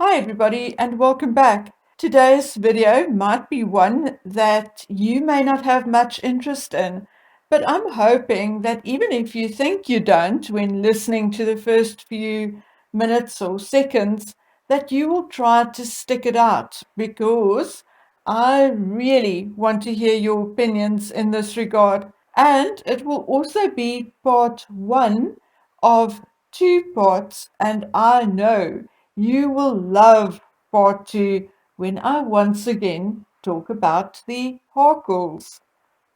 Hi everybody and welcome back. Today's video might be one that you may not have much interest in, but I'm hoping that even if you think you don't when listening to the first few minutes or seconds, that you will try to stick it out because I really want to hear your opinions in this regard. And it will also be part one of two parts, and I know you will love part two when I once again talk about the Harkles.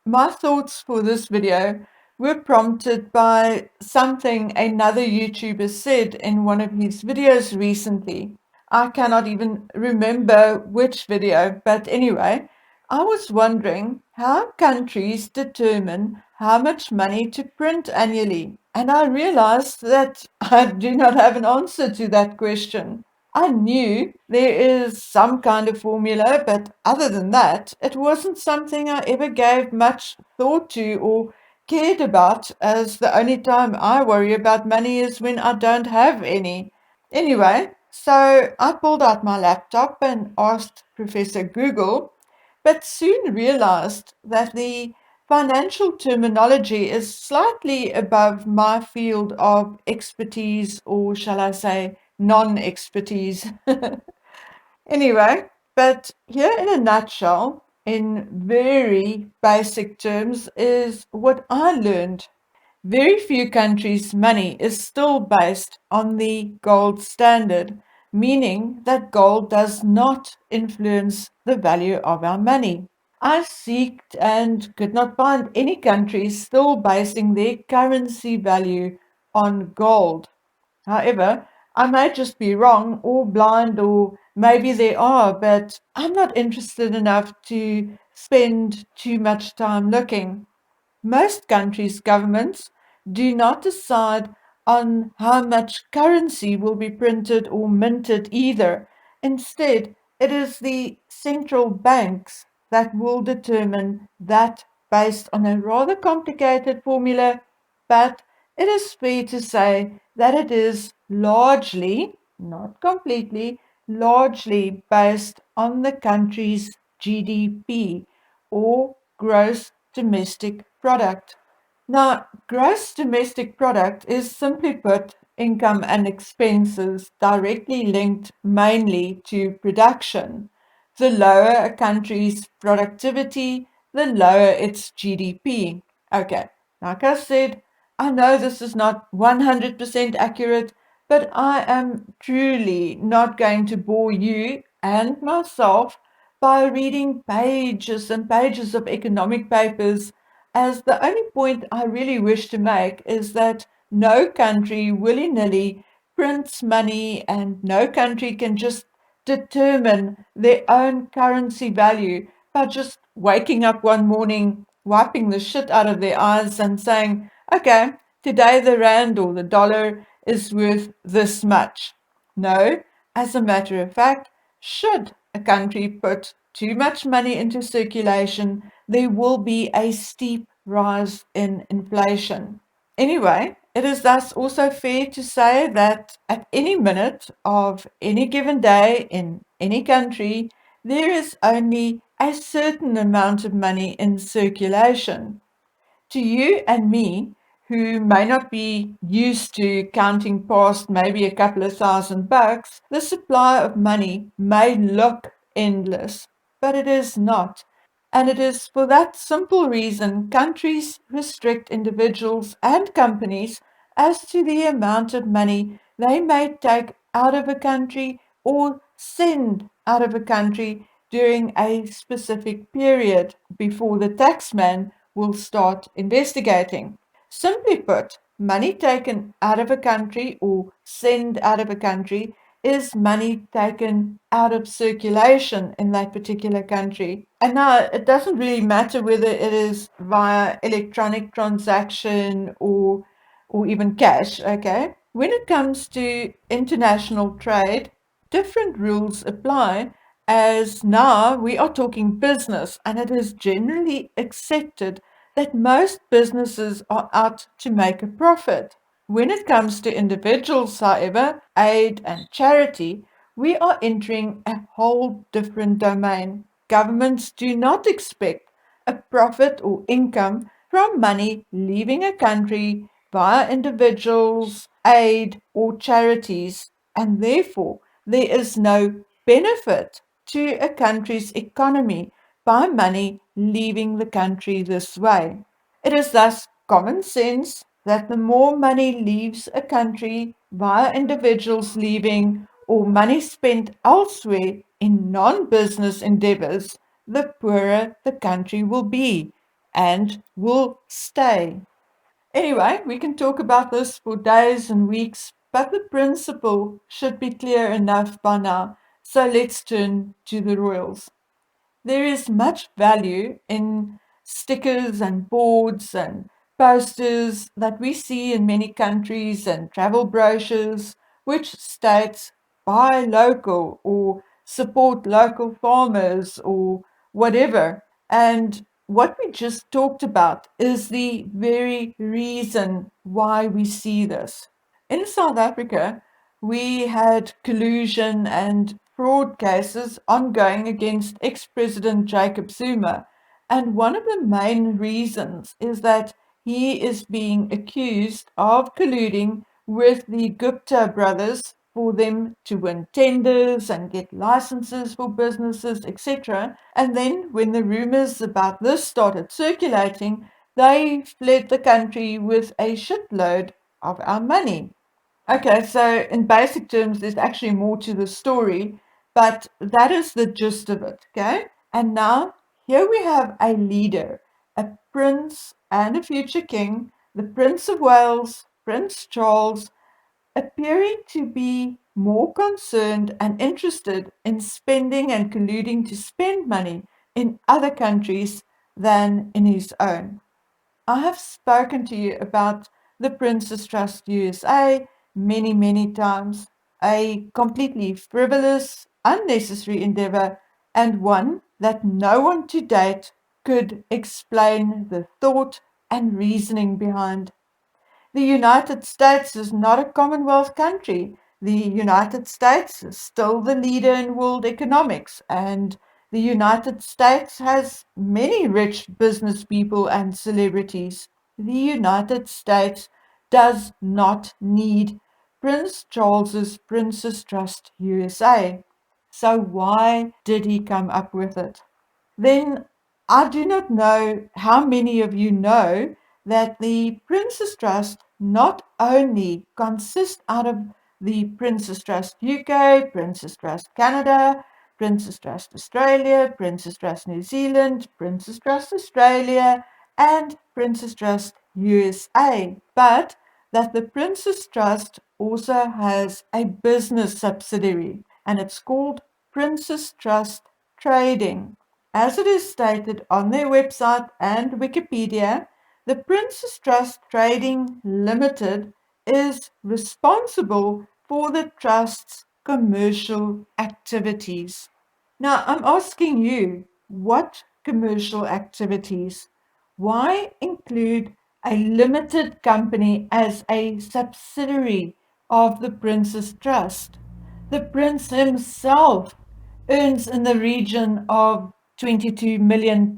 My thoughts for this video were prompted by something another YouTuber said in one of his videos recently. I cannot even remember which video, but anyway, I was wondering how countries determine how much money to print annually, and I realized that I do not have an answer to that question. I knew there is some kind of formula, but other than that, it wasn't something I ever gave much thought to or cared about, as the only time I worry about money is when I don't have any. Anyway, so I pulled out my laptop and asked Professor Google, but soon realized that the financial terminology is slightly above my field of expertise, or shall I say, non-expertise. Anyway, but here in a nutshell, in very basic terms, is what I learned. Very few countries' money is still based on the gold standard, meaning that gold does not influence the value of our money. I seeked and could not find any country still basing their currency value on gold. However, I may just be wrong or blind, or maybe they are, but I'm not interested enough to spend too much time looking. Most countries' governments do not decide on how much currency will be printed or minted either. Instead, it is the central banks that will determine that based on a rather complicated formula, but it is fair to say that it is largely, not completely, largely based on the country's GDP, or gross domestic product. Now, gross domestic product is simply put income and expenses directly linked mainly to production. The lower a country's productivity, the lower its GDP. Okay, like I said, I know this is not 100% accurate, but I am truly not going to bore you and myself by reading pages and pages of economic papers, as the only point I really wish to make is that no country willy-nilly prints money, and no country can just determine their own currency value by just waking up one morning, wiping the shit out of their eyes and saying, okay, today the rand or the dollar is worth this much. No, as a matter of fact, should a country put too much money into circulation, there will be a steep rise in inflation. Anyway, it is thus also fair to say that at any minute of any given day in any country, there is only a certain amount of money in circulation. To you and me, who may not be used to counting past maybe a couple of $1,000, the supply of money may look endless, but it is not. And it is for that simple reason countries restrict individuals and companies as to the amount of money they may take out of a country or send out of a country during a specific period before the taxman will start investigating. Simply put, money taken out of a country or sent out of a country is money taken out of circulation in that particular country. And now it doesn't really matter whether it is via electronic transaction or even cash, okay? When it comes to international trade, different rules apply, as now we are talking business, and it is generally accepted that most businesses are out to make a profit. When it comes to individuals, however, aid and charity, we are entering a whole different domain. Governments do not expect a profit or income from money leaving a country via individuals, aid, or charities, and therefore there is no benefit to a country's economy by money leaving the country this way. It is thus common sense that the more money leaves a country via individuals leaving or money spent elsewhere in non-business endeavors, the poorer the country will be and will stay. Anyway, we can talk about this for days and weeks, but the principle should be clear enough by now. So let's turn to the royals. There is much value in stickers and boards and posters that we see in many countries and travel brochures which states buy local or support local farmers or whatever. And what we just talked about is the very reason why we see this. In South Africa, we had collusion and fraud cases ongoing against ex-President Jacob Zuma, and one of the main reasons is that he is being accused of colluding with the Gupta brothers for them to win tenders and get licenses for businesses, etc. And then when the rumors about this started circulating, they fled the country with a shitload of our money. Okay, so in basic terms, there's actually more to the story, but that is the gist of it, okay? And now, here we have a leader, a prince and a future king, the Prince of Wales, Prince Charles, appearing to be more concerned and interested in spending and colluding to spend money in other countries than in his own. I have spoken to you about the Prince's Trust USA many, many times, a completely frivolous, unnecessary endeavor, and one that no one to date could explain the thought and reasoning behind. The United States is not a Commonwealth country. The United States is still the leader in world economics, and the United States has many rich business people and celebrities. The United States does not need Prince Charles's Prince's Trust USA. So why did he come up with it? Then I do not know how many of you know that the Prince's Trust not only consists out of the Prince's Trust UK, Prince's Trust Canada, Prince's Trust Australia, Prince's Trust New Zealand, Prince's Trust Australia, and Prince's Trust USA, but that the Prince's Trust also has a business subsidiary, and it's called Prince's Trust Trading. As it is stated on their website and Wikipedia, the Prince's Trust Trading Limited is responsible for the Trust's commercial activities. Now, I'm asking you, what commercial activities? Why include a limited company as a subsidiary of the Prince's Trust? The Prince himself earns in the region of £22 million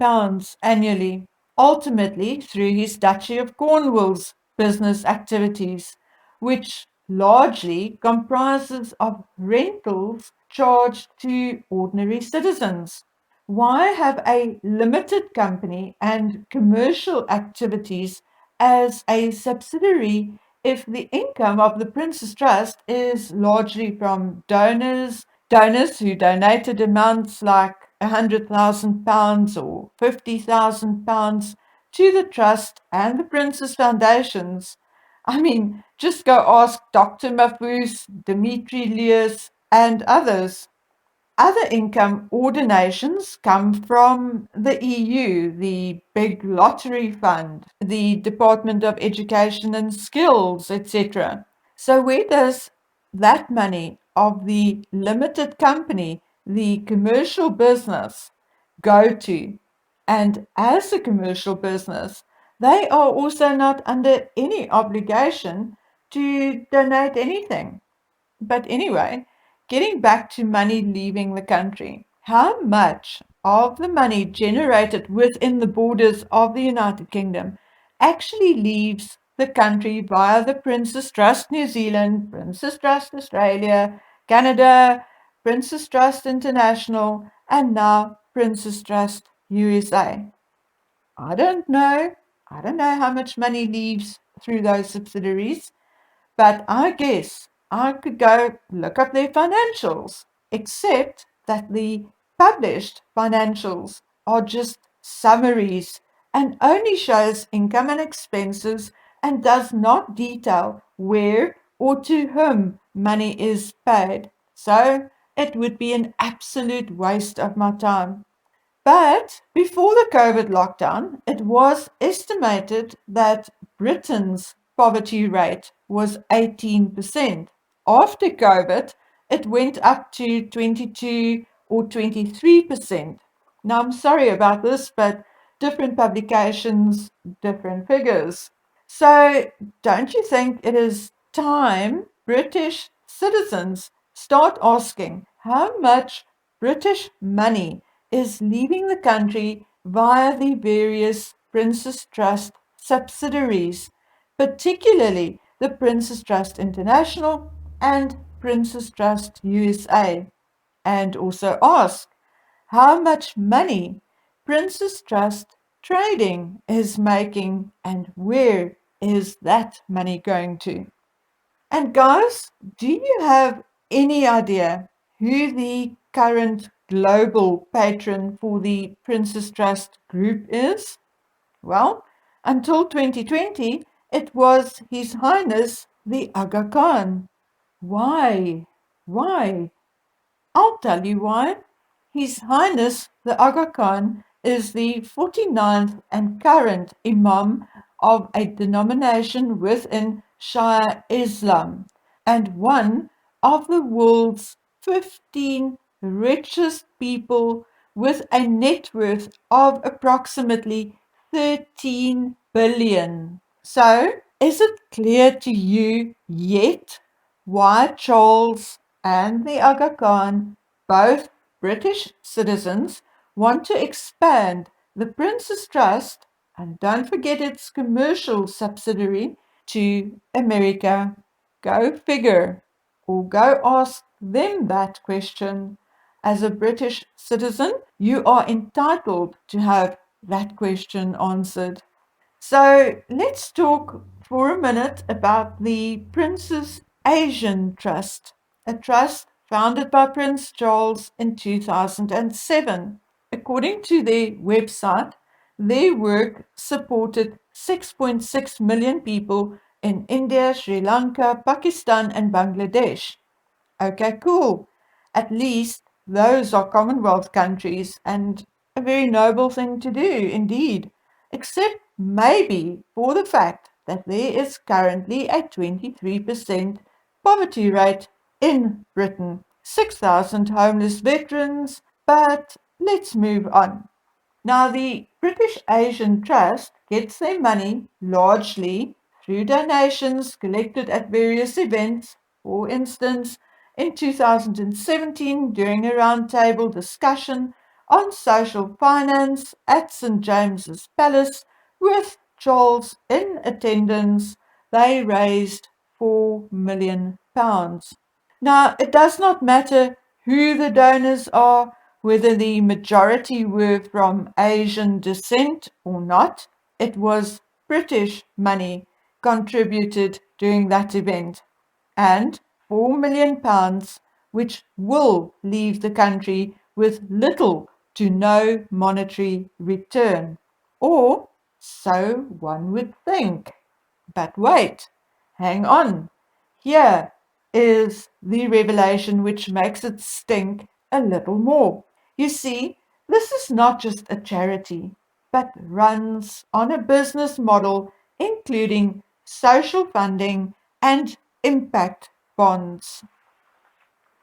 annually, ultimately through his Duchy of Cornwall's business activities, which largely comprises of rentals charged to ordinary citizens. Why have a limited company and commercial activities as a subsidiary if the income of the Prince's Trust is largely from donors who donated amounts like £100,000 or £50,000 to the Trust and the Prince's Foundations? I mean, just go ask Dr. Mafus, Dimitri Leus, and others. Other income or donations come from the EU, the big lottery fund, the Department of Education and Skills, etc. So where does that money of the limited company, the commercial business, go to? And as a commercial business, they are also not under any obligation to donate anything. But anyway, getting back to money leaving the country. How much of the money generated within the borders of the United Kingdom actually leaves the country via the Prince's Trust New Zealand, Prince's Trust Australia, Canada, Prince's Trust International, and now Prince's Trust USA? I don't know. I don't know how much money leaves through those subsidiaries, but I guess I could go look up their financials, except that the published financials are just summaries and only shows income and expenses and does not detail where or to whom money is paid. So it would be an absolute waste of my time. But before the COVID lockdown, it was estimated that Britain's poverty rate was 18%. After COVID, it went up to 22 or 23%. Now, I'm sorry about this, but different publications, different figures. So, don't you think it is time British citizens start asking how much British money is leaving the country via the various Prince's Trust subsidiaries, particularly the Prince's Trust International and Prince's Trust USA, and also ask how much money Prince's Trust Trading is making and where is that money going to? And guys, do you have any idea who the current global patron for the Prince's Trust Group is? Well, until 2020, it was His Highness the Aga Khan. Why? Why? I'll tell you why. His Highness the Aga Khan is the 49th and current Imam of a denomination within Shia Islam and one of the world's 15 richest people with a net worth of approximately 13 billion. So, is it clear to you yet why Charles and the Aga Khan, both British citizens, want to expand the Prince's Trust, and don't forget its commercial subsidiary, to America? Go figure, or go ask them that question. As a British citizen, you are entitled to have that question answered. So let's talk for a minute about the Prince's Asian Trust, a trust founded by Prince Charles in 2007. According to their website, their work supported 6.6 million people in India, Sri Lanka, Pakistan, and Bangladesh. Okay, cool. At least those are Commonwealth countries and a very noble thing to do indeed, except maybe for the fact that there is currently a 23% poverty rate in Britain. 6,000 homeless veterans, but let's move on. Now, the British Asian Trust gets their money largely through donations collected at various events. For instance, in 2017, during a roundtable discussion on social finance at St. James's Palace, with Charles in attendance, they raised £4 million. Now, it does not matter who the donors are, whether the majority were from Asian descent or not. It was British money contributed during that event, and £4 million, which will leave the country with little to no monetary return. Or so one would think. But wait, hang on. Here is the revelation which makes it stink a little more. You see, this is not just a charity, but runs on a business model including social funding and impact bonds.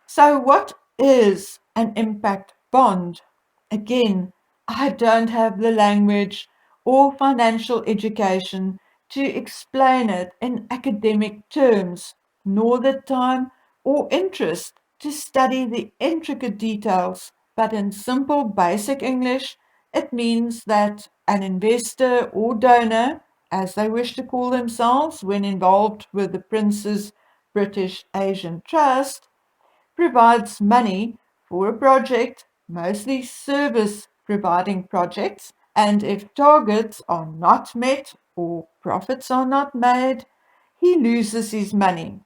So, what is an impact bond? Again, I don't have the language or financial education to explain it in academic terms, nor the time or interest to study the intricate details, but in simple basic English, it means that an investor or donor, as they wish to call themselves when involved with the Prince's British Asian Trust, provides money for a project, mostly service providing projects, and if targets are not met or profits are not made, he loses his money.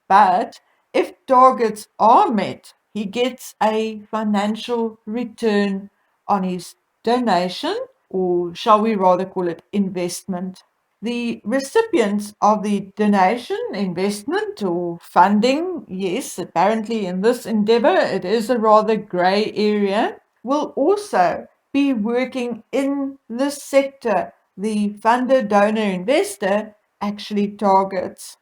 But if targets are met, he gets a financial return on his donation, or shall we rather call it investment. The recipients of the donation, investment, or funding, yes, apparently in this endeavor it is a rather grey area, will also be working in the sector the funder, donor, investor actually targets.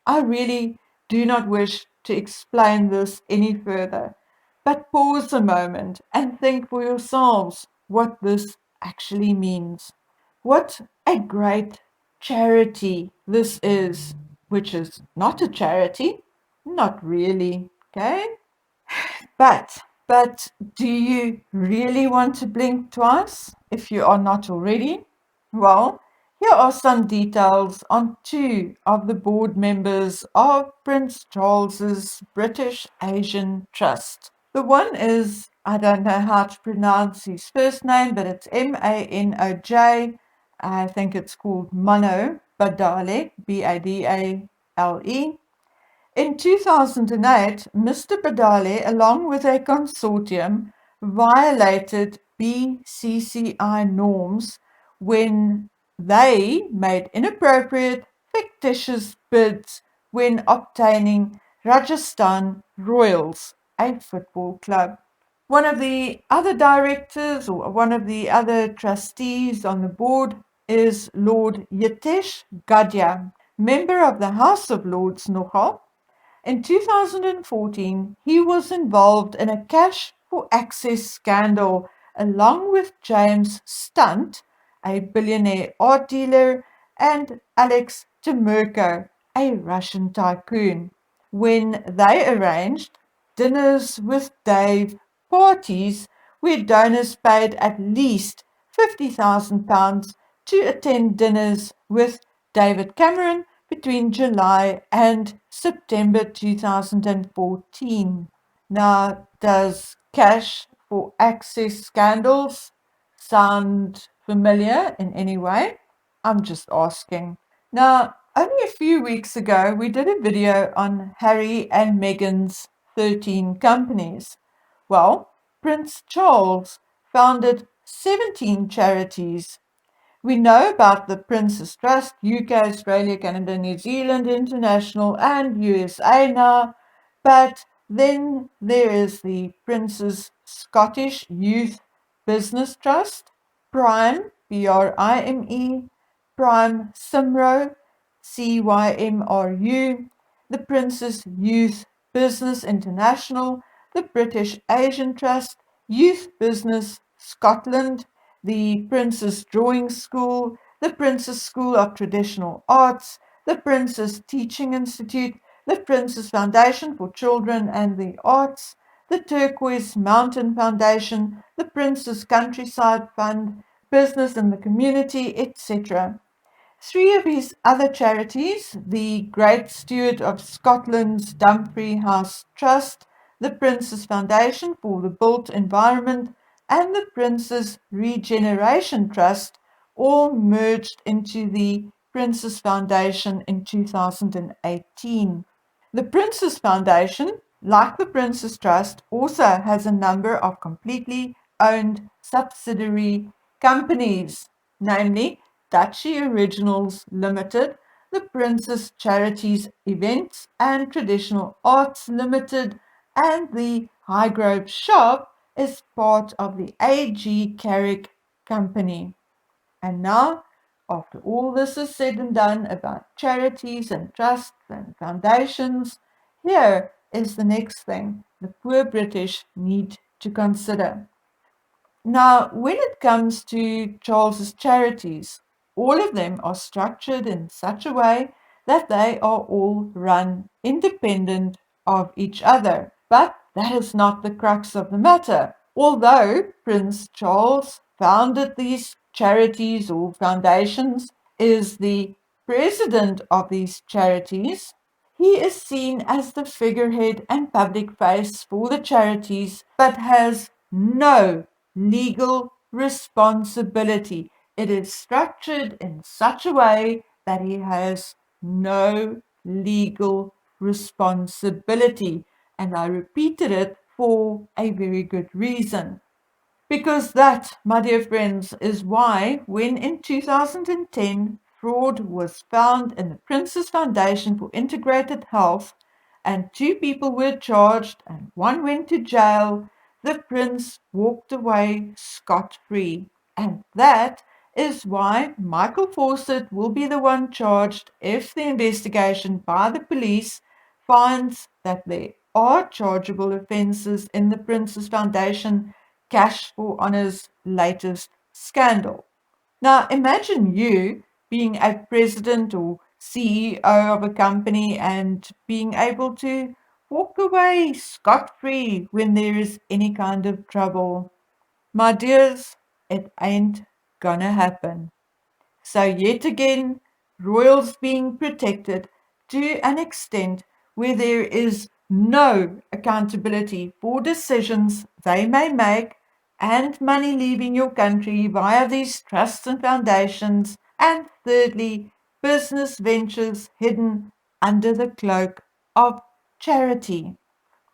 I really do not wish to explain this any further, but pause a moment and think for yourselves what this actually means. What a great charity this is, which is not a charity, not really, okay? But do you really want to blink twice if you are not already? Well, here are some details on two of the board members of Prince Charles's British Asian Trust. The one is, I don't know how to pronounce his first name, but it's Manoj. I think it's called Mano Badale, Badale. In 2008, Mr. Badale, along with a consortium, violated BCCI norms when they made inappropriate, fictitious bids when obtaining Rajasthan Royals, a football club. One of the other directors or one of the other trustees on the board is Lord Yitesh Gadya, member of the House of Lords nogal. In 2014, he was involved in a cash for access scandal along with James Stunt, a billionaire art dealer, and Alex Temerko, a Russian tycoon, when they arranged dinners with Dave parties where donors paid at least £50,000 to attend dinners with David Cameron between July and September 2014. Now, does cash for access scandals sound familiar in any way? I'm just asking. Now, only a few weeks ago, we did a video on Harry and Meghan's 13 companies. Well, Prince Charles founded 17 charities. We know about the Prince's Trust, UK, Australia, Canada, New Zealand, International, and USA now, but then there is the Prince's Scottish Youth Business Trust, Prime, Prime, Prime Cymru, Cymru, the Prince's Youth Business International, the British Asian Trust, Youth Business Scotland, the Prince's Drawing School, the Prince's School of Traditional Arts, the Prince's Teaching Institute, the Prince's Foundation for Children and the Arts, the Turquoise Mountain Foundation, the Prince's Countryside Fund, Business in the Community, etc. Three of his other charities, the Great Steward of Scotland's Dumfries House Trust, the Prince's Foundation for the Built Environment, and the Prince's Regeneration Trust, all merged into the Prince's Foundation in 2018. The Prince's Foundation, like the Prince's Trust, also has a number of completely owned subsidiary companies, namely Duchy Originals Limited, the Prince's Charities Events and Traditional Arts Limited, and the Highgrove Shop is part of the A.G. Carrick Company. And now, after all this is said and done about charities and trusts and foundations, here is the next thing the poor British need to consider. Now, when it comes to Charles's charities, all of them are structured in such a way that they are all run independent of each other. But that is not the crux of the matter. Although Prince Charles founded these charities or foundations, is the president of these charities, he is seen as the figurehead and public face for the charities, but has no legal responsibility. It is structured in such a way that he has no legal responsibility. And I repeated it for a very good reason. Because that, my dear friends, is why when in 2010 fraud was found in the Prince's Foundation for Integrated Health and two people were charged and one went to jail, the Prince walked away scot-free. And that is why Michael Fawcett will be the one charged if the investigation by the police finds that there are chargeable offences in the Prince's Foundation Cash for Honor's latest scandal. Now, imagine you being a president or CEO of a company and being able to walk away scot-free when there is any kind of trouble. My dears, it ain't gonna happen. So yet again, royals being protected to an extent where there is no accountability for decisions they may make and money leaving your country via these trusts and foundations, and thirdly, business ventures hidden under the cloak of charity.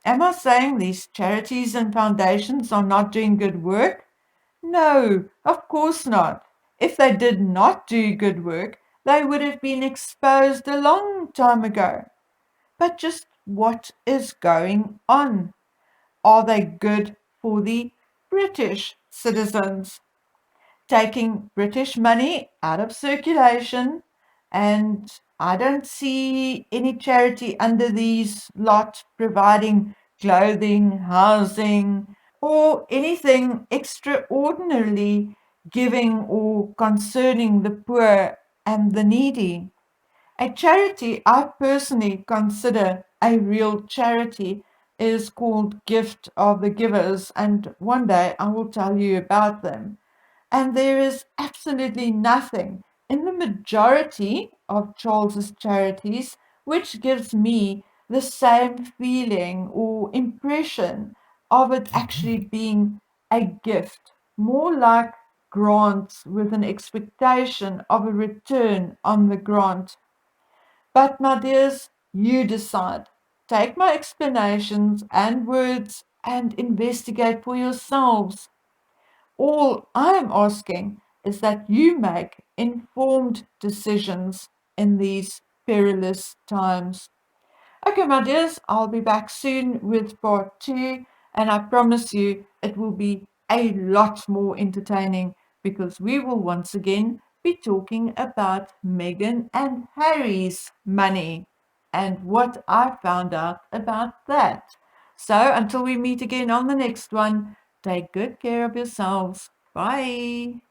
Am I saying these charities and foundations are not doing good work? No, of course not. If they did not do good work, they would have been exposed a long time ago. But just what is going on? Are they good for the British citizens? Taking British money out of circulation, and I don't see any charity under these lot providing clothing, housing, or anything extraordinarily giving or concerning the poor and the needy. A charity I personally consider a real charity is called Gift of the Givers, and one day I will tell you about them. And there is absolutely nothing in the majority of Charles's charities which gives me the same feeling or impression of it actually being a gift, more like grants with an expectation of a return on the grant. But, my dears, you decide. Take my explanations and words and investigate for yourselves. All I am asking is that you make informed decisions in these perilous times. Okay, my dears, I'll be back soon with part two, and I promise you it will be a lot more entertaining because we will once again be talking about Meghan and Harry's money and what I found out about that. So until we meet again on the next one, take good care of yourselves. Bye.